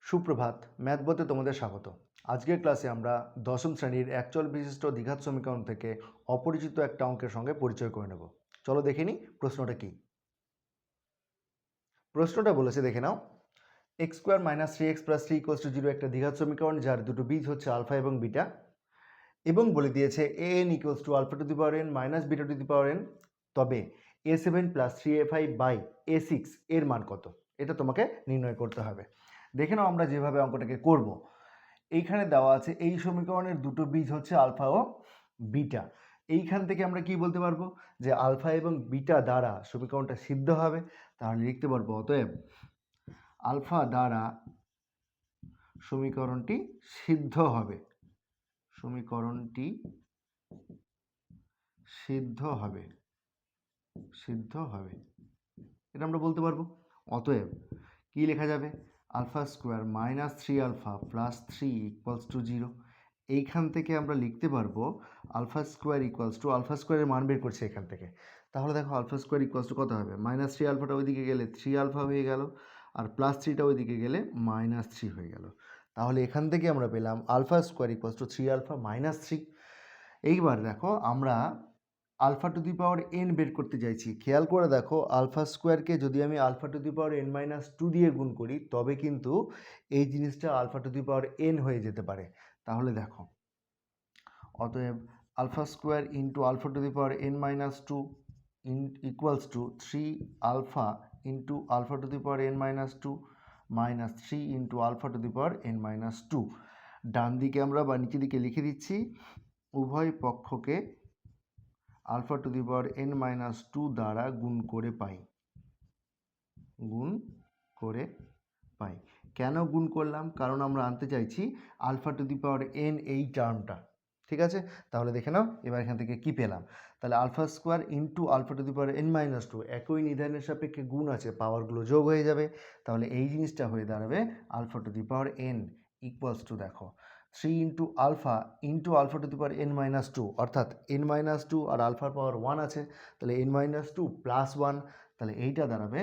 সুপ্রভাত, ম্যাথ বইতে তোমাদের স্বাগত। আজকের ক্লাসে আমরা দশম শ্রেণীর একচল বিশিষ্ট দ্বিঘাত সমীকরণ থেকে অপরিচিত একটা অঙ্কের সঙ্গে পরিচয় করে নেব। চলো দেখে নিই প্রশ্নটা কি। প্রশ্নটা বলেছে, দেখে নাও। X square minus 3x plus 3 equals to 0 একটা দ্বিঘাত সমীকরণ যার দুটো বীজ হচ্ছে আলফা এবং বিটা, এবং বলে দিয়েছে a n equals to alpha to the power n minus beta to the power n, তবে a7 plus 3a5 by a6 এর মান কত, এটা তোমাকে নির্ণয় করতে হবে। দেখে নাও আমরা যেভাবে অঙ্কটাকে করব। এইখানে দেওয়া আছে এই সমীকরণের দুটো বীজ হচ্ছে আলফা ও বিটা। এইখান থেকে আমরা কি বলতে পারবো যে আলফা এবং বিটা দ্বারা সমীকরণটা সিদ্ধ হবে। তাহলে লিখতে পারবো অতএব আলফা দ্বারা সমীকরণটি সিদ্ধ হবে, সমীকরণটি সিদ্ধ হবে, সিদ্ধ হবে, এটা আমরা বলতে পারবো। অতএব কি লেখা যাবে, alpha square minus 3α plus 3 equals to 0। এইখান থেকে আমরা লিখতে পারবো alpha square equals to, alpha স্কোয়ারের মান বের করছে এখান থেকে। তাহলে দেখো আলফা স্কোয়ার ইকুয়ালস টু কত হবে, মাইনাস 3α ওইদিকে গেলে 3α হয়ে গেল, আর প্লাস 3টা ওইদিকে গেলে মাইনাস 3 হয়ে গেল। তাহলে এখান থেকে আমরা পেলাম alpha square equals to 3α minus 3। এইবার দেখো আমরা alpha to the power n বের করতে চাইছি। খেয়াল করে দেখো, আলফা স্কোয়ারকে যদি আমি alpha to the power n minus 2 দিয়ে গুণ করি তবে কিন্তু এই জিনিসটা alpha to the power n হয়ে যেতে পারে। তাহলে দেখো অতএব alpha square into alpha to the power n minus 2 equals to 3α into alpha to the power n minus 2 minus 3 into alpha to the power n minus 2। ডান দিকে আমরা বা নিচের দিকে লিখে দিচ্ছি, উভয় পক্ষকে alpha to the power n minus 2 দ্বারা গুণ করে পাই, গুণ করে পাই। কেন গুণ করলাম, কারণ আমরা আনতে চাইছি alpha to the power n এই টার্মটা। ঠিক আছে, তাহলে দেখে নাও এবার এখান থেকে কি পেলাম। তাহলে alpha square into alpha to the power n minus 2 একই নির্ধারণের সাপেক্ষে গুণ আছে, পাওয়ারগুলো যোগ হয়ে যাবে। তাহলে এই জিনিসটা হয়ে দাঁড়াবে alpha to the power n equals to, দেখো 3 into alpha to the power n minus 2, অর্থাৎ এন মাইনাস 2 আর আলফার পাওয়ার 1 আছে, তাহলে এন মাইনাস 2 প্লাস 1, তাহলে এইটা দাঁড়াবে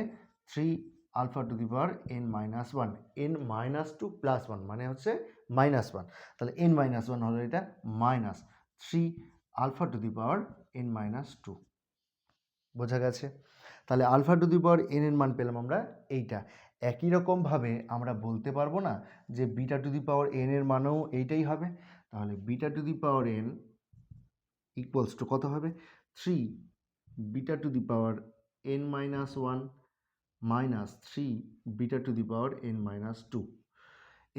3 alpha to the power n minus 1, n minus 2 plus 1 মানে হচ্ছে মাইনাস 1, তাহলে এন মাইনাস 1 হলো এটা minus 3 alpha to the power n minus 2। বোঝা গেছে? তাহলে alpha to the power n এর মান পেলাম আমরা এইটা। একই রকমভাবে আমরা বলতে পারবো না যে beta to the power n এর মানও এইটাই হবে। তাহলে beta to the power n equals to কত হবে, 3 beta to the power n minus 1 minus 3 beta to the power n minus 2।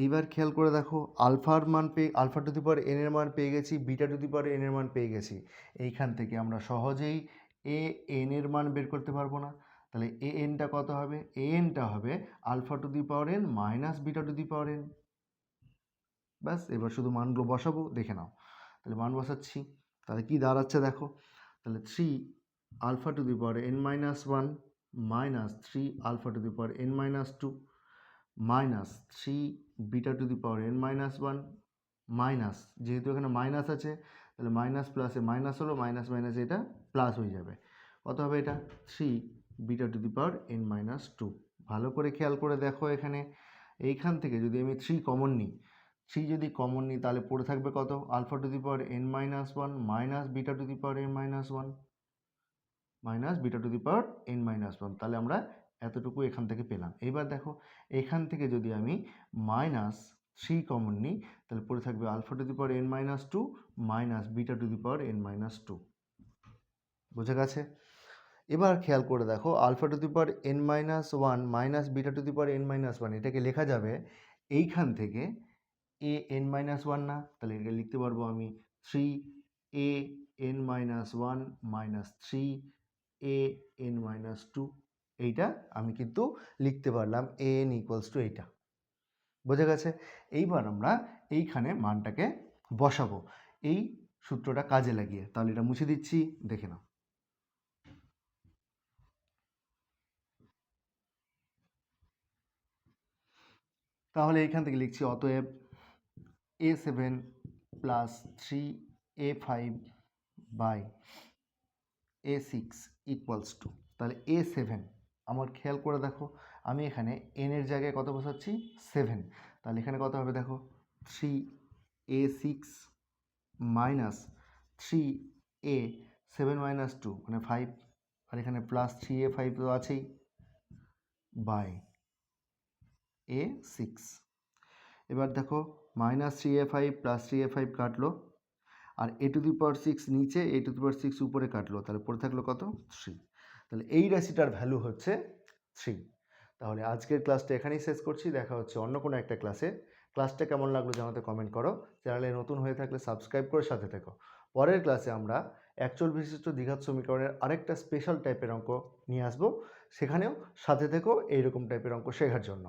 এইবার খেয়াল করে দেখো, আলফার মান পেয়ে, alpha to the power n এর মান পেয়ে গেছি, beta to the power n এর মান পেয়ে গেছি। এইখান থেকে আমরা সহজেই এ এন এর মান বের করতে পারবো না। তাহলে এ এনটা কত হবে, এ এনটা হবে alpha to the power n minus beta to the power n. ব্যাস, এবার শুধু মানগুলো বসাবো, দেখে নাও। তাহলে মান বসাচ্ছি, তাহলে কি দাঁড়াচ্ছে দেখো, তাহলে 3 alpha to the power n minus 1 minus 3 alpha to the power n minus 2 minus 3 beta to the power n minus 1 minus, যেহেতু এখানে মাইনাস আছে তাহলে মাইনাস প্লাসে মাইনাস হলো, মাইনাস মাইনাস এটা প্লাস হয়ে যাবে। কত হবে এটা, 3 beta to the power n minus 2। ভালো করে খেয়াল করে দেখো, এখানে এইখান থেকে যদি আমি 3 কমন নিই, 3 যদি কমন নিই তাহলে পড়ে থাকবে কত, alpha to the power n minus 1 minus beta to the power n minus 1 minus beta to the power n minus 1। তাহলে আমরা এতটুকু এখান থেকে পেলাম। এইবার দেখো এখান থেকে যদি আমি মাইনাস 3 কমন নিই তাহলে পড়ে থাকবে alpha to the power n minus 2 minus beta to the power n minus 2। বোঝা গেছে? এবার খেয়াল করে দেখো, alpha to the power n minus 1 minus beta to the power n minus 1 এটাকে লেখা যাবে এইখান থেকে এ এন মাইনাস 1 না, তাহলে এটাকে লিখতে পারবো আমি 3 A N minus 1 minus 3 A N minus 2। এইটা আমি কিন্তু লিখতে পারলাম এ এন ইকুয়ালস টু এইটা। বোঝা গেছে? এইবার আমরা এইখানে মানটাকে বসাবো এই সূত্রটা কাজে লাগিয়ে। তাহলে এটা মুছে দিচ্ছি, দেখে নাও। তাহলে এইখান থেকে লিখছি অতএব a7 plus 3a5 by a6 equals to, তাহলে a7 আমার খেয়াল করে দেখো আমি এখানে এন এর জায়গায় কত বসাচ্ছি, 7। তাহলে এখানে কত হবে দেখো, 3a6 মাইনাস 3a7 মাইনাস 2 মানে 5, আর এখানে প্লাস 3a5 তো আছেই, বাই a6। এবার দেখো মাইনাস 3a5 প্লাস 3a5 কাটলো, আর a⁶ নিচে a⁶ উপরে কাটলো, তাহলে পড়ে থাকলো কত, 3। তাহলে এই রাশিটার ভ্যালু হচ্ছে 3। তাহলে আজকের ক্লাসটা এখানেই শেষ করছি, দেখা হচ্ছে অন্য কোনো একটা ক্লাসে। ক্লাসটা কেমন লাগলো জানাতে কমেন্ট করো, চ্যানেলে নতুন হয়ে থাকলে সাবস্ক্রাইব করে সাথে থেকো। পরের ক্লাসে আমরা একচল বিশিষ্ট দ্বিঘাত সমীকরণের আরেকটা স্পেশাল টাইপের অঙ্ক নিয়ে আসবো, সেখানেও সাথে থেকো এইরকম টাইপের অঙ্ক শেখার জন্য।